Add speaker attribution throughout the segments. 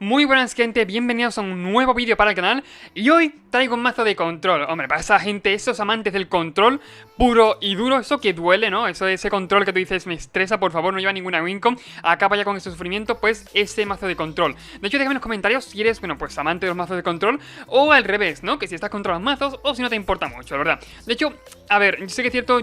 Speaker 1: Muy buenas gente, bienvenidos a un nuevo vídeo para el canal. Y hoy traigo un mazo de control. Hombre, para esa gente, esos amantes del control puro y duro, eso que duele, ¿no? Ese control que tú dices, me estresa, por favor, no lleva ninguna Wincom, acaba ya con ese sufrimiento, pues ese mazo de control. De hecho, déjame en los comentarios si eres, bueno, pues amante de los mazos de control, o al revés, ¿no? Que si estás contra los mazos, o si no te importa mucho, la verdad. De hecho, a ver, yo sé que es cierto,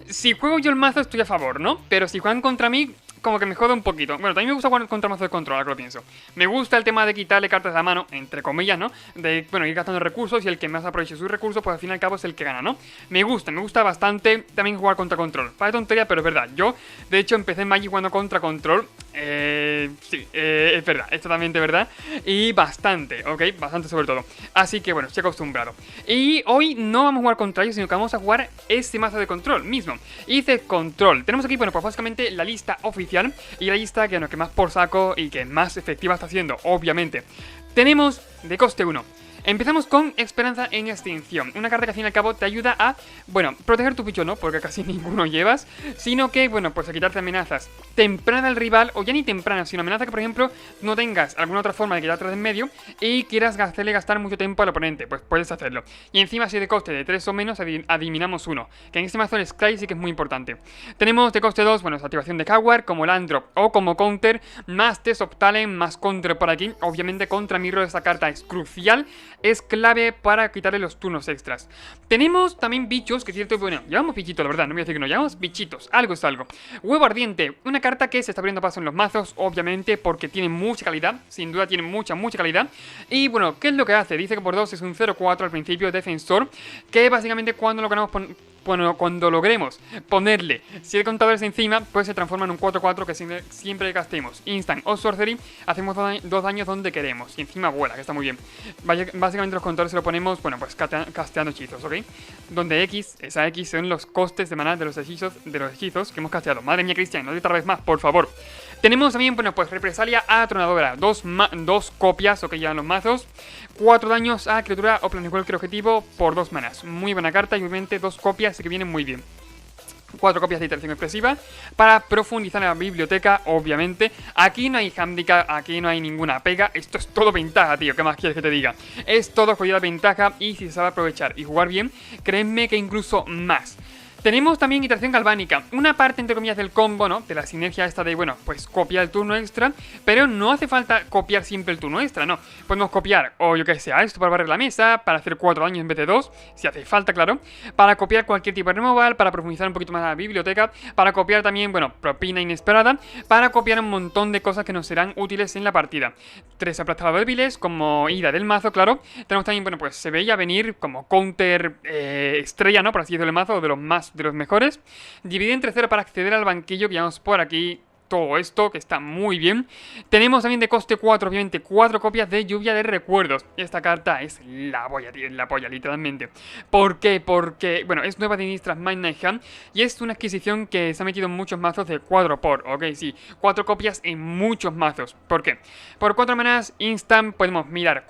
Speaker 1: si juego yo el mazo estoy a favor, ¿no? Pero si juegan contra mí, como que me jode un poquito. Bueno, también me gusta jugar contra mazo de control, ahora que lo pienso. Me gusta el tema de quitarle cartas de la mano, entre comillas, ¿no? De, bueno, ir gastando recursos y el que más aproveche sus recursos, pues al fin y al cabo es el que gana, ¿no? Me gusta bastante también jugar contra control. Parece tontería, pero es verdad. Yo, de hecho, empecé en Magic jugando contra control. Es verdad, es totalmente verdad. Y bastante, ¿ok? Bastante sobre todo. Así que bueno, estoy acostumbrado. Y hoy no vamos a jugar contra ellos, sino que vamos a jugar este mazo de control mismo. Hice control. Tenemos aquí, bueno, pues básicamente la lista oficial y la lista que, bueno, que más por saco y que más efectiva está haciendo, obviamente. Tenemos de coste 1. Empezamos con Esperanza en Extinción, una carta que al fin y al cabo te ayuda a, bueno, proteger tu bicho no, porque casi ninguno llevas, sino que, bueno, pues a quitarte amenazas tempranas del rival, o ya ni tempranas, sino amenaza que, por ejemplo, no tengas alguna otra forma de quitarte de en medio y quieras hacerle gastar mucho tiempo al oponente, pues puedes hacerlo. Y encima, si de coste de 3 o menos, adivinamos 1, que en este mazo el Sky sí que es muy importante. Tenemos de coste 2, bueno, activación de Howard, como land drop o como counter, más Test of Talent, más counter por aquí, obviamente contra Mirror esta carta es crucial. Es clave para quitarle los turnos extras. Tenemos también bichos, que es cierto, bueno, llevamos bichitos, la verdad, no voy a decir que no, llevamos bichitos, algo es algo. Huevo Ardiente, una carta que se está abriendo paso en los mazos, obviamente, porque tiene mucha calidad, sin duda tiene mucha calidad. Y bueno, ¿qué es lo que hace? Dice que por 2 es un 0-4 al principio, defensor, que básicamente cuando lo ganamos bueno, cuando logremos ponerle 7 contadores encima, pues se transforma en un 4-4 que siempre que gastemos Instant o Sorcery, hacemos 2 daños donde queremos. Y encima vuela, que está muy bien. Básicamente los contadores se lo ponemos, bueno, pues casteando hechizos, ¿ok? Donde esa X son los costes de maná de los hechizos que hemos casteado. Madre mía, Cristian, no te tardes más, por favor. Tenemos también, bueno, pues Represalia Atronadora, 2 copias, ok, ya en los mazos. 4 daños a criatura o planes cualquier objetivo por 2 manas. Muy buena carta y obviamente 2 copias que vienen muy bien. 4 copias de iteración expresiva para profundizar en la biblioteca, obviamente. Aquí no hay handicap, aquí no hay ninguna pega. Esto es todo ventaja, tío. ¿Qué más quieres que te diga? Es todo jodida ventaja y si se sabe aprovechar y jugar bien, créeme que incluso más. Tenemos también iteración galvánica, una parte entre comillas del combo, ¿no? De la sinergia esta de, bueno, pues copiar el turno extra, pero no hace falta copiar siempre el turno extra, no. Podemos copiar, o yo que sé, esto para barrer la mesa, para hacer 4 daños en vez de 2, si hace falta, claro, para copiar cualquier tipo de removal, para profundizar un poquito más la biblioteca, para copiar también, bueno, propina inesperada, para copiar un montón de cosas que nos serán útiles en la partida. 3 aplastados débiles, como ida del mazo, claro. Tenemos también, bueno, pues se veía venir como counter estrella, ¿no? Por así decirlo, el mazo, de los mejores. Dividir entre 0 para acceder al banquillo, que llevamos por aquí. Todo esto, que está muy bien. Tenemos también de coste 4, obviamente, 4 copias de Lluvia de Recuerdos. Esta carta es la polla, tío, la polla, literalmente. ¿Por qué? Porque, bueno, es nueva de Innistrad Midnight Hunt y es una adquisición que se ha metido en muchos mazos de 4x, ok, sí, 4 copias en muchos mazos. ¿Por qué? Por 4 manas instant podemos mirar,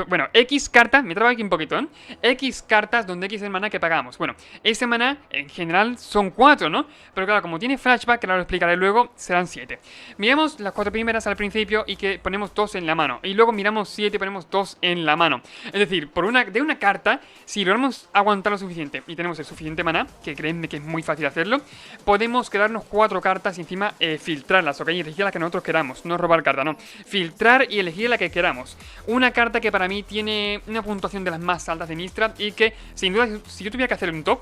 Speaker 1: bueno, X cartas, me trabo aquí un poquito, ¿eh? X cartas donde X es el maná que pagamos. Bueno, ese maná en general son 4, ¿no? Pero claro, como tiene flashback, que ahora lo explicaré luego, serán 7. Miramos las 4 primeras al principio y que ponemos 2 en la mano. Y luego miramos 7 y ponemos 2 en la mano. Es decir, de una carta, si logramos aguantar lo suficiente y tenemos el suficiente maná, que créanme que es muy fácil hacerlo, podemos quedarnos 4 cartas y encima filtrarlas, ¿ok? Y elegir las que nosotros queramos. No robar carta, no. Filtrar y elegir la que queramos. Una carta que para mí tiene una puntuación de las más altas de Innistrad y que, sin duda, si yo tuviera que hacer un top,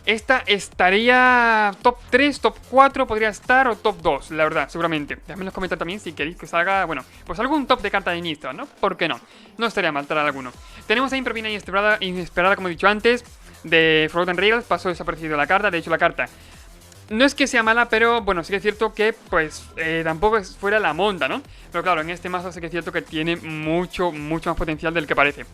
Speaker 1: esta estaría top 3, top 4 podría estar, o top 2, la verdad, seguramente. Déjame en los comentarios también si queréis que salga, bueno, pues algún top de carta de Innistrad, ¿no? ¿Por qué no? No estaría mal traer alguno. Tenemos ahí propina inesperada, como he dicho antes, de Forgotten Rails, pasó desaparecido la carta, de hecho la carta no es que sea mala, pero bueno, sí que es cierto que pues tampoco es fuera la monda, ¿no? Pero claro, en este mazo sí que es cierto que tiene mucho más potencial del que parece.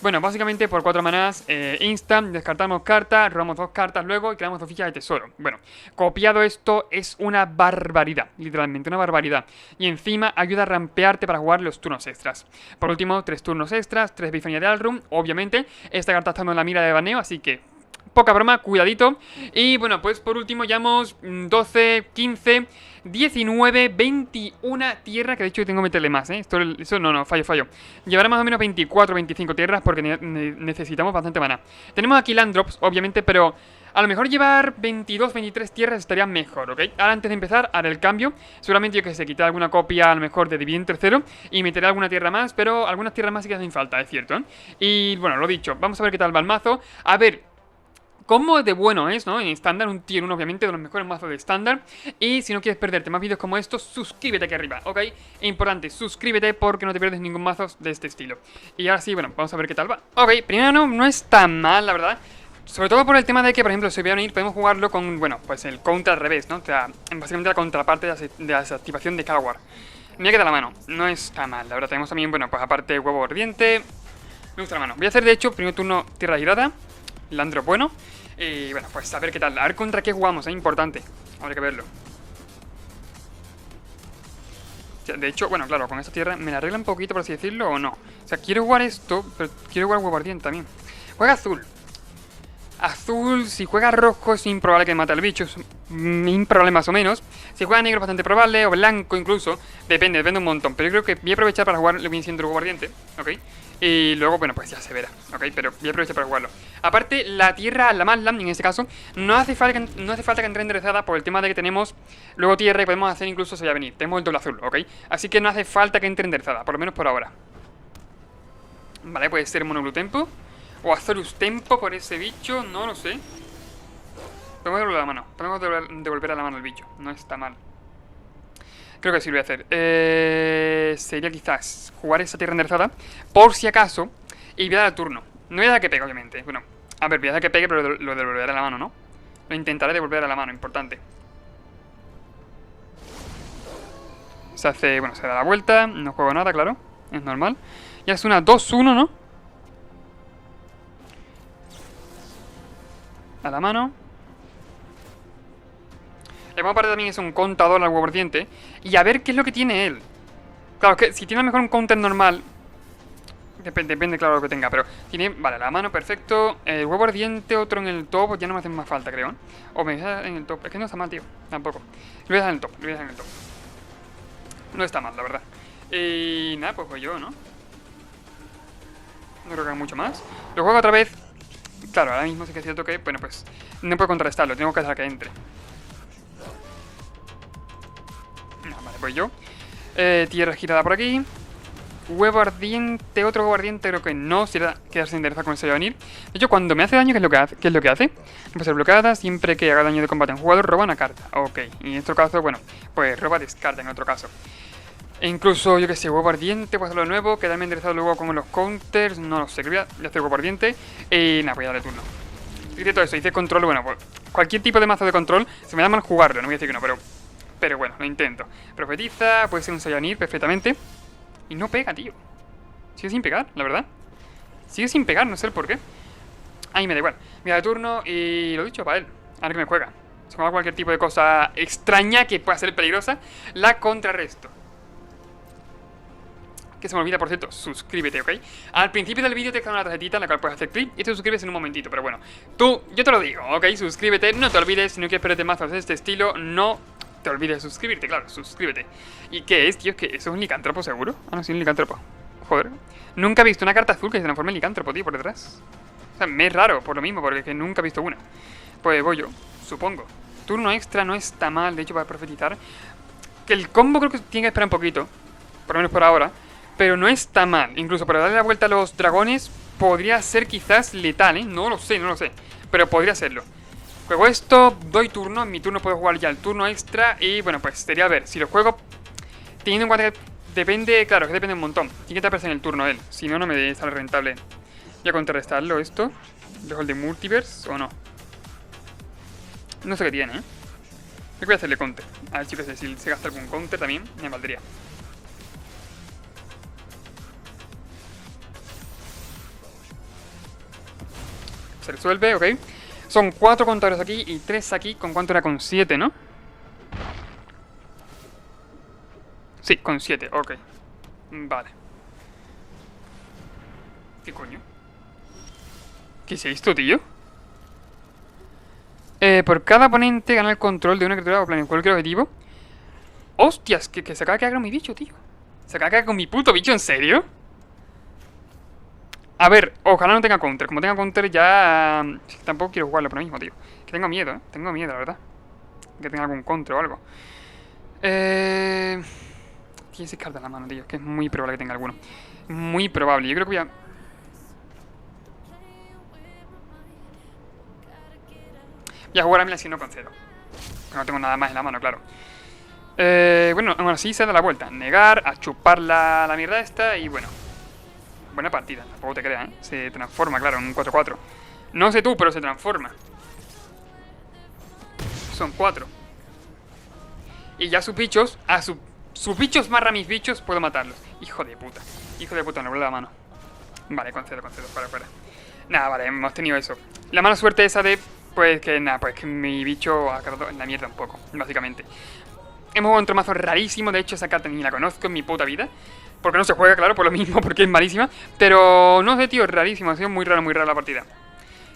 Speaker 1: Bueno, básicamente por 4 manás, instant, descartamos carta, robamos 2 cartas luego y creamos 2 fichas de tesoro. Bueno, copiado esto es una barbaridad, literalmente una barbaridad. Y encima ayuda a rampearte para jugar los turnos extras. Por último, 3 turnos extras, 3 Epifanía de Alrune, obviamente. Esta carta está en la mira de baneo, así que Poca broma, cuidadito. Y bueno, pues por último llevamos 12, 15, 19, 21 tierras. Que de hecho tengo que meterle más, ¿eh? Eso no, fallo. Llevará más o menos 24, 25 tierras porque necesitamos bastante mana. Tenemos aquí land drops, obviamente, pero a lo mejor llevar 22, 23 tierras estaría mejor, ¿ok? Ahora antes de empezar, haré el cambio. Seguramente yo que sé, quitaré alguna copia a lo mejor de Division tercero y meteré alguna tierra más, pero algunas tierras más sí que hacen falta, es cierto, ¿eh? Y bueno, lo dicho, vamos a ver qué tal va el mazo. A ver, cómo de bueno es, ¿no? En estándar, un tier 1 obviamente de los mejores mazos de estándar. Y si no quieres perderte más vídeos como estos, suscríbete aquí arriba, ¿ok? Importante, suscríbete porque no te pierdes ningún mazo de este estilo. Y ahora sí, bueno, vamos a ver qué tal va. Ok, primero no es tan mal, la verdad. Sobre todo por el tema de que, por ejemplo, si voy a unir, podemos jugarlo con, bueno, pues el counter al revés, ¿no? O sea, básicamente la contraparte de la desactivación de Calwar. Me queda la mano, no está mal, la verdad. Tenemos también, bueno, pues aparte huevo ardiente. Me gusta la mano. Voy a hacer, de hecho, primer turno tierra girada. Landrop bueno. Y bueno, pues a ver qué tal. A ver contra qué jugamos, es importante. Habrá que verlo. De hecho, bueno, claro, con esta tierra me la arregla un poquito, por así decirlo, o no. O sea, quiero jugar esto, pero quiero jugar huevo ardiente también. Juega azul. Azul, si juega rojo es improbable que mate al bicho, es improbable más o menos. Si juega negro es bastante probable, o blanco incluso, depende un montón. Pero yo creo que voy a aprovechar para jugar lo bien siendo el huevo ardiente, ¿ok? Y luego, bueno, pues ya se verá, ¿ok? Pero voy a aprovechar para jugarlo. Aparte, la tierra, la Madlam, en este caso, no hace falta que entre enderezada por el tema de que tenemos luego tierra y podemos hacer incluso se va a venir. Tenemos el doble azul, ¿ok? Así que no hace falta que entre enderezada, por lo menos por ahora. Vale, puede ser Mono Blue Tempo o Azorus Tempo por ese bicho, no lo sé. Podemos devolver a la mano, podemos devolver a la mano el bicho, no está mal. Creo que sí lo voy a hacer. Sería quizás jugar esa tierra enderezada por si acaso y voy a dar el turno. No voy a dar que pegue, obviamente. Bueno, a ver, voy a dar que pegue, pero lo devolveré a la mano, ¿no? Lo intentaré devolver a la mano, importante. Se hace, bueno, se da la vuelta, no juego nada, claro, es normal. Ya es una 2-1, ¿no? A la mano. Le vamos a parar también es un contador al huevo ardiente. Y a ver qué es lo que tiene él. Claro, que si tiene a lo mejor un counter normal. Depende, claro, lo que tenga. Pero tiene, vale, la mano, perfecto. El huevo ardiente, otro en el top. Ya no me hacen más falta, creo. O me voy a dejar en el top. Es que no está mal, tío. Tampoco. Lo voy a dejar en el top. Lo voy a dejar en el top. No está mal, la verdad. Y nada, pues voy yo, ¿no? No creo que haga mucho más. Lo juego otra vez. Claro, ahora mismo sí que es cierto que, bueno, pues no puedo contrarrestarlo. Tengo que dejar que entre. Vale, voy yo. Tierra girada por aquí. Huevo ardiente, otro huevo ardiente creo que no, si era quedarse enderezado con eso va a venir. De hecho, cuando me hace daño, ¿qué es lo que hace? Puede ser bloqueada, siempre que haga daño de combate a un jugador, roba una carta. Ok, y en otro caso, bueno, pues roba descarta en otro caso. E incluso, yo que sé, huevo ardiente, puedo hacerlo de nuevo, quedarme enderezado luego con los counters, no lo sé, voy a hacer huevo ardiente. Y nada, voy a darle turno. Hice todo eso, hice control, bueno, pues cualquier tipo de mazo de control, se me da mal jugarlo, no voy a decir que no, pero bueno, lo intento. Profetiza, puede ser un Sayanir perfectamente. Y no pega, tío. Sigue sin pegar, la verdad. Sigue sin pegar, no sé el por qué. Ahí me da igual. Mira de turno y lo dicho para él. A ver que me juega. Si juega cualquier tipo de cosa extraña que pueda ser peligrosa, la contrarresto. Que se me olvida, por cierto, suscríbete, ¿ok? Al principio del vídeo te dejan una tarjetita en la cual puedes hacer clic y te suscribes en un momentito, pero bueno. Yo te lo digo, ¿ok? Suscríbete, no te olvides, si no quieres perderte mazos de este estilo, no te olvides de suscribirte, claro, suscríbete. ¿Y qué es, tío? ¿Qué? ¿Eso es un licántropo seguro? Ah, no, sí, un licántropo. Joder. Nunca he visto una carta azul que se transforme en licántropo, tío, por detrás. O sea, me es raro, por lo mismo, porque es que nunca he visto una. Pues voy yo, supongo. Turno extra no está mal, de hecho, para profetizar. Que el combo creo que tiene que esperar un poquito, por lo menos por ahora. Pero no está mal, incluso para darle la vuelta a los dragones podría ser quizás letal, ¿eh? No lo sé, pero podría serlo. Juego esto, doy turno, en mi turno puedo jugar ya el turno extra y bueno, pues sería a ver, si lo juego teniendo en cuenta que depende, claro, que depende un montón. Tiene que taparse en el turno él, si no, no me sale rentable. Voy a contrarrestarlo esto, dejo el de Multiverse o no. No sé qué tiene, ¿eh? Creo que voy a hacerle counter. A ver, chicos, si se gasta algún counter también, me valdría. Se resuelve, ok. Son 4 contadores aquí y 3 aquí. ¿Con cuánto era? Con 7, ¿no? Sí, con 7, ok. Vale. ¿Qué coño? ¿Qué es esto, tío? Por cada oponente gana el control de una criatura o planea cualquier objetivo. ¡Hostias! Que se acaba de quedar con mi bicho, tío. Se acaba de quedar con mi puto bicho, ¿en serio? A ver, ojalá no tenga counter. Como tenga counter ya... tampoco quiero jugarlo por lo mismo, tío. Que tengo miedo, ¿eh? Tengo miedo, la verdad. Que tenga algún counter o algo. Tiene 6 cartas en la mano, tío. Que es muy probable que tenga alguno. Muy probable. Yo creo que voy a... voy a jugar a mí así no concedo. Que no tengo nada más en la mano, claro. Bueno, aún así se da la vuelta. Negar, a chupar la mierda esta y bueno. Buena partida, tampoco te creas, ¿eh? Se transforma, claro, en un 4-4. No sé tú, pero se transforma. Son 4. Y ya sus bichos, sus bichos barra mis bichos, puedo matarlos. Hijo de puta. Hijo de puta, me vuelve la mano. Vale, concedo, fuera. Nada, vale, hemos tenido eso. La mala suerte esa de, pues que nada, pues que mi bicho ha quedado en la mierda un poco, básicamente. Hemos jugado un mazo rarísimo, de hecho esa carta ni la conozco en mi puta vida. Porque no se juega, claro, por lo mismo, porque es malísima. Pero no sé, tío, es rarísimo, ha sido muy rara la partida.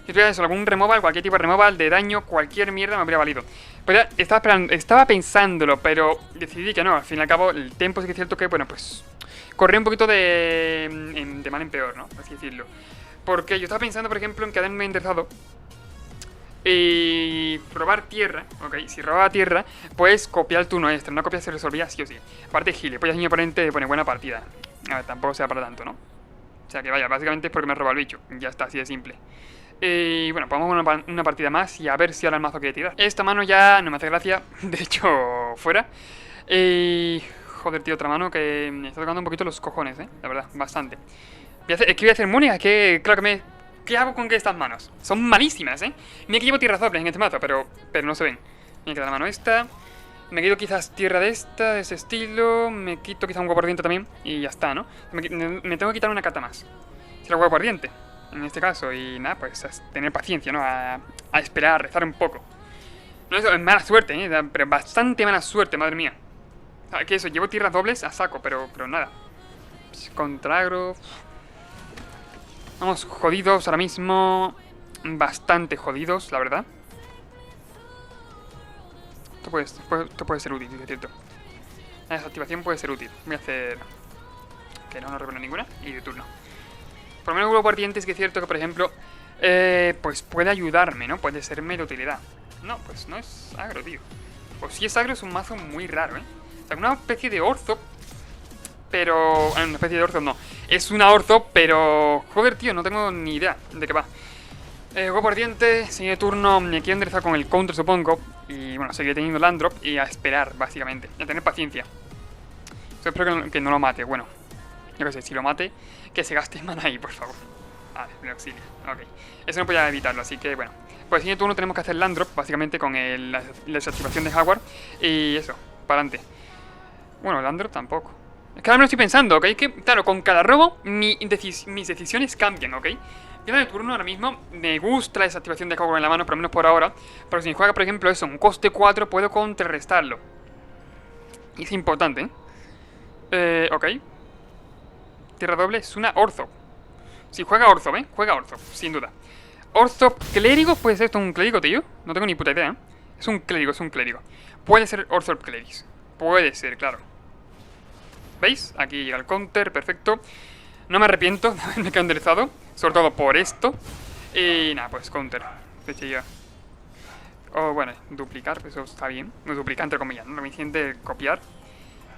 Speaker 1: Si tuviera eso, algún removal, cualquier tipo de removal, de daño, cualquier mierda me habría valido. Pues ya, estaba pensándolo, pero decidí que no. Al fin y al cabo, el tempo sí que es cierto que, bueno, pues... corría un poquito de mal en peor, ¿no? Por así decirlo. Porque yo estaba pensando, por ejemplo, en quedarme interesado y robar tierra, ok, si robaba tierra, pues copiar el turno extra. Una copia se resolvía sí o sí. Aparte gilipollas, mi oponente pone buena partida. A ver, tampoco sea para tanto, ¿no? O sea que vaya, básicamente es porque me roba el bicho. Ya está, así de simple. Y bueno, pues vamos a una partida más y a ver si ahora el mazo quiere tirar. Esta mano ya no me hace gracia, de hecho, fuera. Joder, tío, otra mano que me está tocando un poquito los cojones, la verdad, bastante. Es que voy a hacer Munia, que claro que me... ¿Qué hago con que estas manos? Son malísimas, Mira que llevo tierras dobles en este mazo, pero no se ven. Me queda la mano esta. Me quito quizás tierra de esta, de ese estilo. Me quito quizás un huevo ardiente también. Y ya está, ¿no? Me tengo que quitar una carta más. Si era huevo ardiente, en este caso. Y nada, pues a tener paciencia, ¿no? A esperar, a rezar un poco. No, eso es mala suerte, pero bastante mala suerte, madre mía. Que eso, llevo tierras dobles a saco, pero nada. Contragro... Vamos jodidos ahora mismo. Bastante jodidos, la verdad. Esto puede ser útil, es cierto. La desactivación puede ser útil. Voy a hacer... que no revelo ninguna. Y de turno. Por lo menos huevo ardiente es que es cierto que, por ejemplo... pues puede ayudarme, ¿no? Puede serme de utilidad. No, pues no es agro, tío. O si es agro es un mazo muy raro, O sea, una especie de orzo. Pero... una especie de orzo no. Es una orzo, pero... joder, tío, no tengo ni idea de qué va. Huevo ardiente, siguiente turno. Me quiero enderezar con el counter, supongo. Y bueno, seguiré teniendo land drop y a esperar, básicamente. Y a tener paciencia. Yo espero que no lo mate. Bueno, yo qué sé, si lo mate, que se gaste mana ahí, por favor. Vale, me auxilia. Ok. Eso no podía evitarlo, así que bueno. Pues siguiente turno tenemos que hacer land drop, básicamente con la desactivación de Jaguar. Y eso, para adelante. Bueno, land drop tampoco. Es que ahora me lo estoy pensando, ¿ok? Es que, claro, con cada robo mis decisiones cambian, ¿ok? Yo de turno ahora mismo me gusta la desactivación de Jaguar en la mano, por lo menos por ahora. Pero si me juega, por ejemplo, eso, un coste 4, puedo contrarrestarlo. Y es importante, ok. Tierra doble es una orzo. Si juega orzo, juega orzo, sin duda. Orzo clérigo, ¿puede ser esto un clérigo, tío? No tengo ni puta idea, Es un clérigo, Puede ser orzo clérigos. Puede ser, claro. ¿Veis? Aquí llega el counter, perfecto. No me arrepiento de haberme quedado enderezado, sobre todo por esto. Y nada, pues counter. De hecho ya. O bueno, duplicar, eso está bien. No duplicar entre comillas, ¿no? Lo suficiente copiar.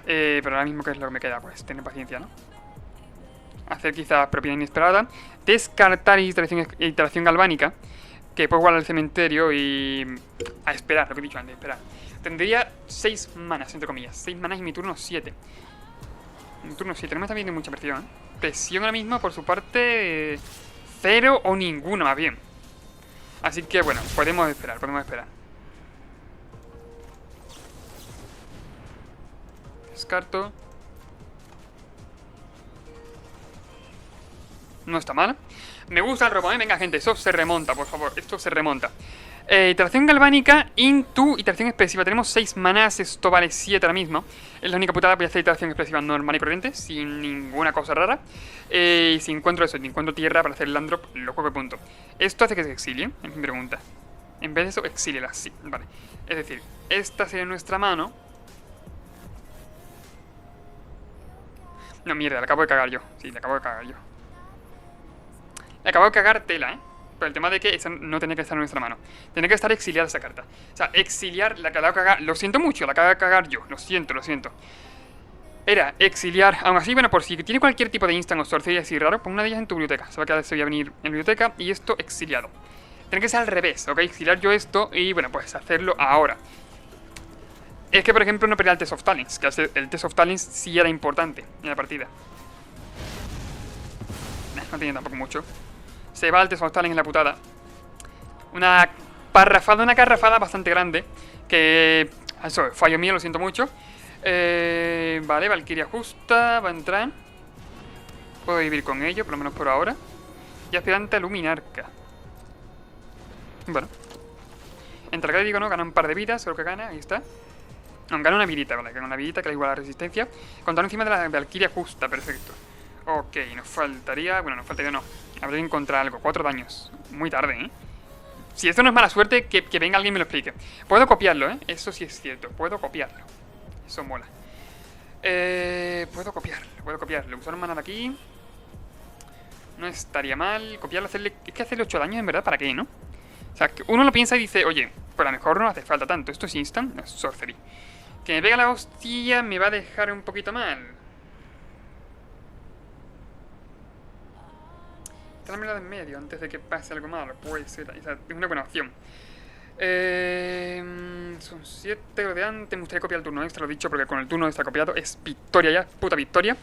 Speaker 1: Pero ahora mismo, ¿qué es lo que me queda? Pues tener paciencia, ¿no? Hacer quizás propiedad inesperada. Descartar iteración galvánica. Que puedo guardar al cementerio y... a esperar, lo que he dicho antes, esperar. Tendría 6 manas, entre comillas. 6 manas y mi turno 7. Mi turno 7, no me está viendo mucha presión, Presión ahora mismo, por su parte... 0 o ninguna, más bien. Así que bueno, podemos esperar. Descarto. No está mal. Me gusta el robo, Venga, gente, eso se remonta, por favor. Esto se remonta. Iteración galvánica, into, iteración expresiva. Tenemos 6 manas, esto vale 7 ahora mismo. Es la única putada, voy a hacer iteración expresiva normal y corriente, sin ninguna cosa rara. Si encuentro eso, si encuentro tierra para hacer el land drop, lo juego de punto. ¿Esto hace que se exilie? Es mi pregunta. En vez de eso, exíliala, sí, vale. Es decir, esta sería nuestra mano. No, mierda, la acabo de cagar yo. Sí, la acabo de cagar yo. Le acabo de cagar tela, ¿eh? Pero el tema de que esa no tenía que estar en nuestra mano. Tiene que estar exiliada esa carta. O sea, exiliar, la acabo de cagar. Lo siento mucho, la acabo de cagar yo. Lo siento, lo siento. Era exiliar. Aún así, bueno, por si tiene cualquier tipo de instant o sorcería así raro, pon una de ellas en tu biblioteca. Se va a quedar, se va a venir en la biblioteca y esto exiliado. Tiene que ser al revés, ¿ok? Exiliar yo esto y, bueno, pues hacerlo ahora. Es que, por ejemplo, no perdía el Test of Talents. Que el Test of Talents sí era importante en la partida. No tiene tampoco mucho. Se va el Test of Talents en la putada. Una carrafada bastante grande. Que... Eso, fallo mío, lo siento mucho. Vale, Valkyria justa, va a entrar. Puedo vivir con ello, por lo menos por ahora. Y aspirante a Luminarca. Bueno. Entra el digo, ¿no? Gana un par de vidas, creo que gana, ahí está. No, gana una vidita, vale, gana una vidita que le iguala la resistencia. Contar encima de la Valkyria justa, perfecto. Ok, nos faltaría... Bueno, nos faltaría no. Habría que encontrar algo, 4 daños. Muy tarde, ¿eh? Si esto no es mala suerte, que venga alguien y me lo explique. Puedo copiarlo, ¿eh? Eso sí es cierto, puedo copiarlo. Eso mola. Puedo copiarlo. Usar un mana de aquí. No estaría mal. Copiarlo, hacerle... Es que hacerle 8 daños, en verdad, ¿para qué, no? O sea, uno lo piensa y dice, oye, pues a lo mejor no hace falta tanto. Esto es instant, no es sorcery. Que me pega la hostia me va a dejar un poquito mal. Tráemela de en medio antes de que pase algo malo. Puede ser, o sea, es una buena opción. Son 7 de antes. Me gustaría copiar el turno extra, lo he dicho, porque con el turno extra copiado es victoria ya, puta victoria.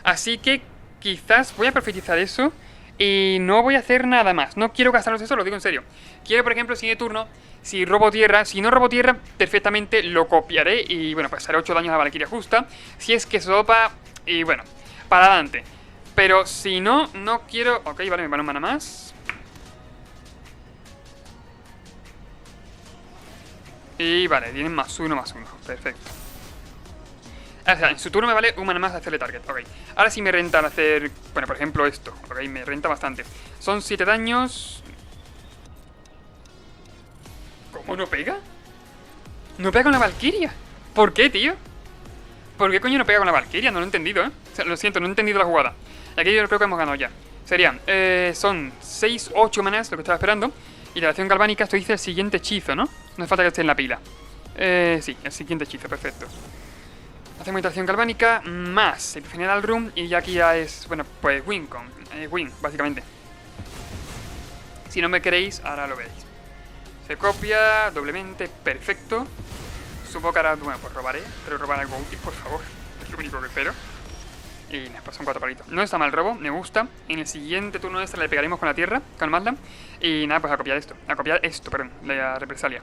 Speaker 1: Así que quizás voy a profetizar eso y no voy a hacer nada más. No quiero gastaros eso, lo digo en serio. Quiero, por ejemplo, siguiente turno, si robo tierra, si no robo tierra, perfectamente lo copiaré y bueno, pues haré 8 daños a Valkyria justa. Si es que sopa y bueno, para adelante. Pero si no, no quiero... Ok, vale, me van un mana más. Y vale, tienen +1, +1. Perfecto. O sea, en su turno me vale un mana más de hacerle target. Ok. Ahora sí me renta hacer... Bueno, por ejemplo esto. Ok, me renta bastante. Son 7 daños. ¿Cómo no pega? No pega con la Valkyria. ¿Por qué, tío? ¿Por qué coño no pega con la Valkyria? No lo he entendido, ¿eh? O sea, lo siento, no he entendido la jugada. Aquí yo creo que hemos ganado ya. Serían, son 6, 8 manas, lo que estaba esperando. Y la acción galvánica, esto dice el siguiente hechizo, ¿no? No hace falta que esté en la pila. Sí, el siguiente hechizo, perfecto. Hacemos interacción galvánica más el General Room. Y ya aquí ya es, bueno, pues Win, básicamente. Si no me queréis, ahora lo veréis. Se copia doblemente, perfecto. Supongo que ahora, bueno, pues robaré. Pero robar algo útil, por favor. Es lo único que espero. Y nada, pues son 4 palitos. No está mal el robo, me gusta. En el siguiente turno de le pegaremos con la tierra, calmadla. Y nada, pues a copiar esto. Perdón, la represalia.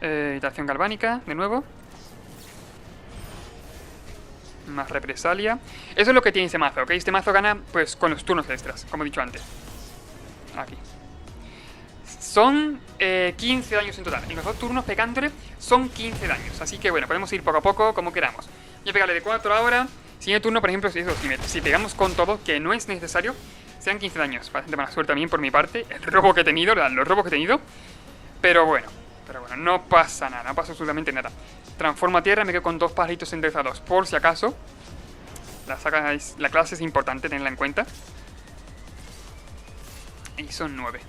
Speaker 1: Iteración galvánica, de nuevo. Más represalia. Eso es lo que tiene este mazo, ¿ok? Este mazo gana, pues, con los turnos extras, como he dicho antes. Aquí. Son 15 daños en total. En los 2 turnos pegándole son 15 daños. Así que bueno, podemos ir poco a poco como queramos. Yo pegarle de 4 ahora. Siguiente turno, por ejemplo, si pegamos con todo, que no es necesario, sean 15 daños. Bastante mala suerte también por mi parte. El robo que he tenido, los robos que he tenido. Pero bueno, no pasa nada, no pasa absolutamente nada. Transformo a tierra, me quedo con 2 pajaritos enderezados por si acaso. La clase es importante tenerla en cuenta. Y son 9.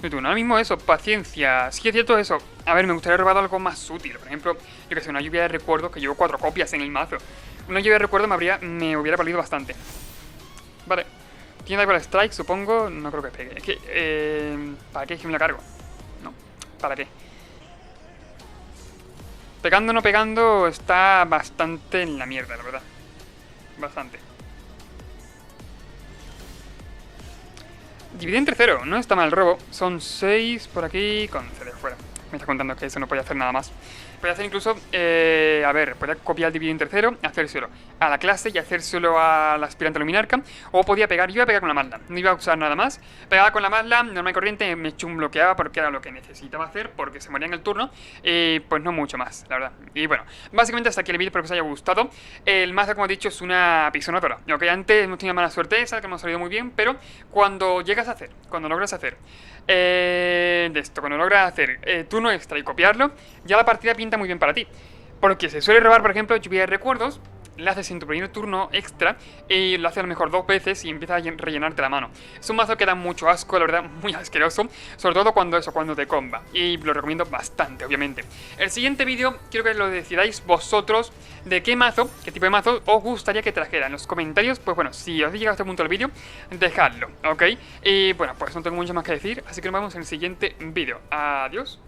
Speaker 1: Ahora mismo eso, paciencia. Sí que es cierto eso. A ver, me gustaría haber robado algo más útil. Por ejemplo, yo que sé, una lluvia de recuerdos, que llevo 4 copias en el mazo. Una lluvia de recuerdos me hubiera valido bastante. Vale. Tiene algo de strike, supongo. No creo que pegue. Es que, ¿para qué es que me la cargo? No, ¿para qué? Pegando o no pegando está bastante en la mierda, la verdad. Bastante. Divide entre 0, no está mal el robo. Son 6 por aquí con 0 de fuera. Me está contando que eso no podía hacer nada más. Podía hacer incluso, a ver, podía copiar el dividido en tercero, hacérselo a la clase y hacérselo al aspirante luminarca. O podía pegar, yo iba a pegar con la Madlam, no iba a usar nada más. Pegaba con la Madlam, normal y corriente, me bloqueaba porque era lo que necesitaba hacer, porque se moría en el turno. Y pues no mucho más, la verdad. Y bueno, básicamente hasta aquí el vídeo, espero que os haya gustado. El mazo, como he dicho, es una pisonadora. Ok, antes hemos tenido mala suerte esa, que hemos salido muy bien, pero cuando llegas a hacer, cuando logras hacer cuando logras hacer turno extra y copiarlo, ya la partida pinta muy bien para ti. Porque se suele robar, por ejemplo, lluvia de recuerdos, la haces en tu primer turno extra y lo haces a lo mejor 2 veces y empiezas a rellenarte la mano. Es un mazo que da mucho asco, la verdad, muy asqueroso, sobre todo cuando te comba. Y lo recomiendo bastante, obviamente. El siguiente vídeo quiero que lo decidáis vosotros de qué mazo, qué tipo de mazo os gustaría que trajera en los comentarios. Pues bueno, si os he llegado a este punto del vídeo, dejadlo, ¿ok? Y bueno, pues no tengo mucho más que decir, así que nos vemos en el siguiente vídeo. Adiós.